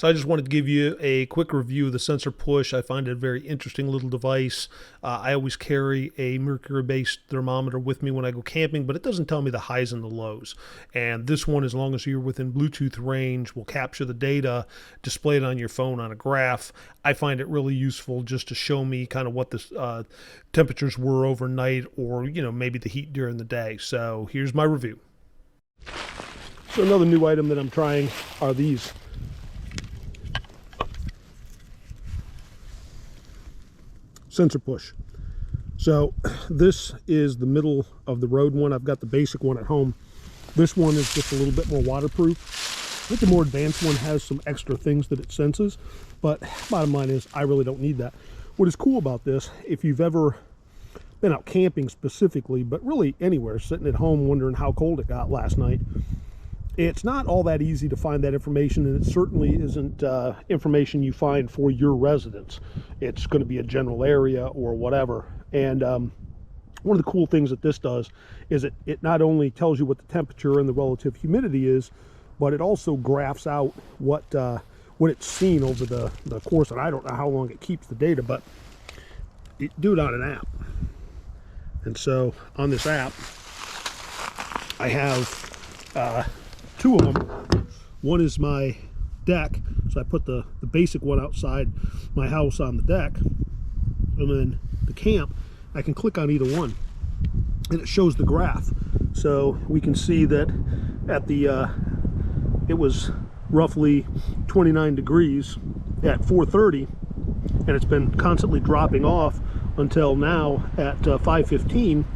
So I just wanted to give you a quick review of the SensorPush. I find it a very interesting little device. I always carry a mercury-based thermometer with me when I go camping, but it doesn't tell me the highs and the lows. And this one, as long as you're within Bluetooth range, will capture the data, display it on your phone on a graph. I find it really useful just to show me kind of what the temperatures were overnight, or maybe the heat during the day. So here's my review. So another new item that I'm trying are these SensorPush. So this is the middle of the road one. I've got the basic one at home. This one is just a little bit more waterproof. I think the more advanced one has some extra things that it senses, but bottom line is I really don't need that. What is cool about this, if you've ever been out camping specifically, but really anywhere, sitting at home wondering how cold it got last night, it's not all that easy to find that information, and it certainly isn't information you find for your residence. It's going to be a general area or whatever. And one of the cool things that this does is it not only tells you what the temperature and the relative humidity is, but it also graphs out what it's seen over the course. And I don't know how long it keeps the data, but it do it on an app. And so on this app, I have two of them. One is my deck, so I put the basic one outside my house on the deck, and then the camp, I can click on either one and it shows the graph. So we can see that at the it was roughly 29 degrees at 4:30, and it's been constantly dropping off until now at 5:15.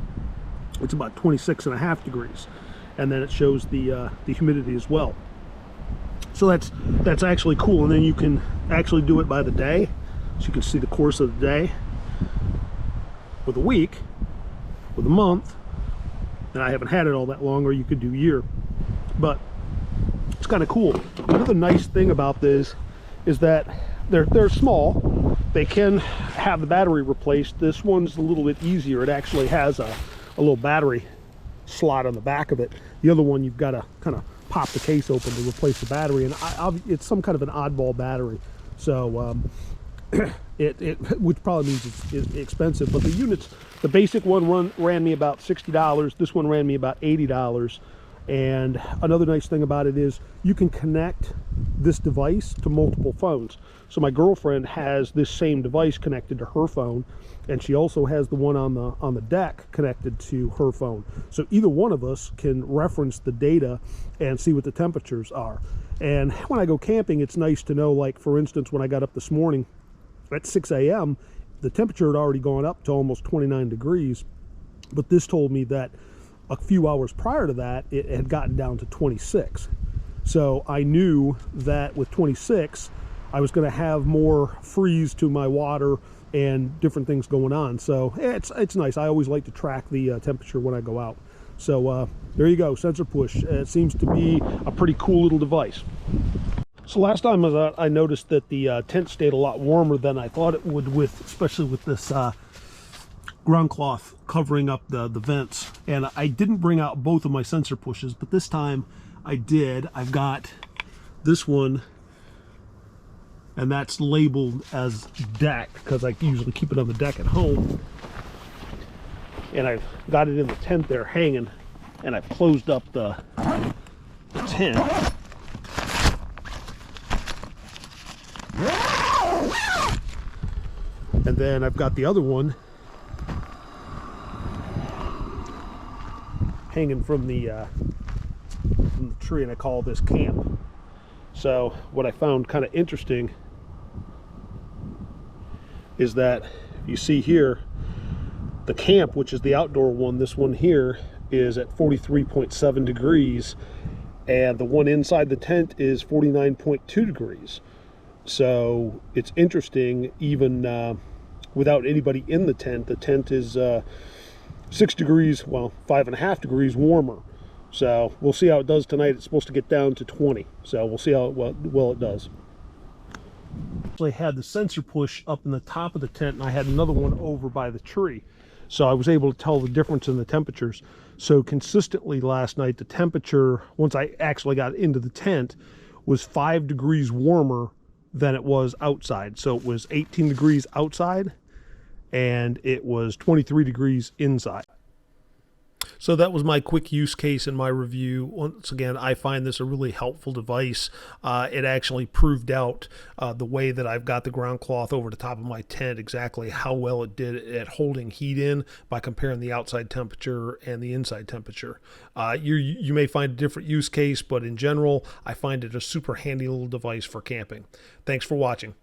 It's about 26.5 degrees. And then it shows the humidity as well. So that's actually cool. And then you can actually do it by the day, so you can see the course of the day, with a week, with a month, and I haven't had it all that long, or you could do year. But it's kind of cool. Another nice thing about this is that they're small. They can have the battery replaced. This one's a little bit easier. It actually has a little battery slot on the back of it. The other one, you've got to kind of pop the case open to replace the battery, and it's some kind of an oddball battery, so which probably means it's expensive. But the units, the basic one ran me about $60. This one ran me about $80. And another nice thing about it is you can connect this device to multiple phones. So my girlfriend has this same device connected to her phone, and she also has the one on the deck connected to her phone. So either one of us can reference the data and see what the temperatures are. And when I go camping, it's nice to know, like for instance, when I got up this morning at 6 a.m., the temperature had already gone up to almost 29 degrees, but this told me that a few hours prior to that, it had gotten down to 26. So I knew that with 26, I was going to have more freeze to my water and different things going on. So it's nice. I always like to track the temperature when I go out. So there you go, SensorPush. It seems to be a pretty cool little device. So last time I was out, I noticed that the tent stayed a lot warmer than I thought it would, especially with this ground cloth covering up the vents. And I didn't bring out both of my SensorPushes, but this time I did. I've got this one, and that's labeled as deck because I usually keep it on the deck at home. And I've got it in the tent there hanging, and I've closed up the tent. And then I've got the other one hanging from the tree, and I call this camp. So what I found kind of interesting is that you see here the camp, which is the outdoor one, this one here is at 43.7 degrees, and the one inside the tent is 49.2 degrees. So it's interesting, even without anybody in the tent is 6 degrees, well, 5.5 degrees warmer. So we'll see how it does tonight. It's supposed to get down to 20, so we'll see how well it does. I had the SensorPush up in the top of the tent, and I had another one over by the tree, so I was able to tell the difference in the temperatures. So consistently last night, the temperature, once I actually got into the tent, was 5 degrees warmer than it was outside. So it was 18 degrees outside and it was 23 degrees inside. So that was my quick use case in my review. Once again, I find this a really helpful device. It actually proved out the way that I've got the ground cloth over the top of my tent, exactly how well it did at holding heat in by comparing the outside temperature and the inside temperature. You may find a different use case, but in general, I find it a super handy little device for camping. Thanks for watching.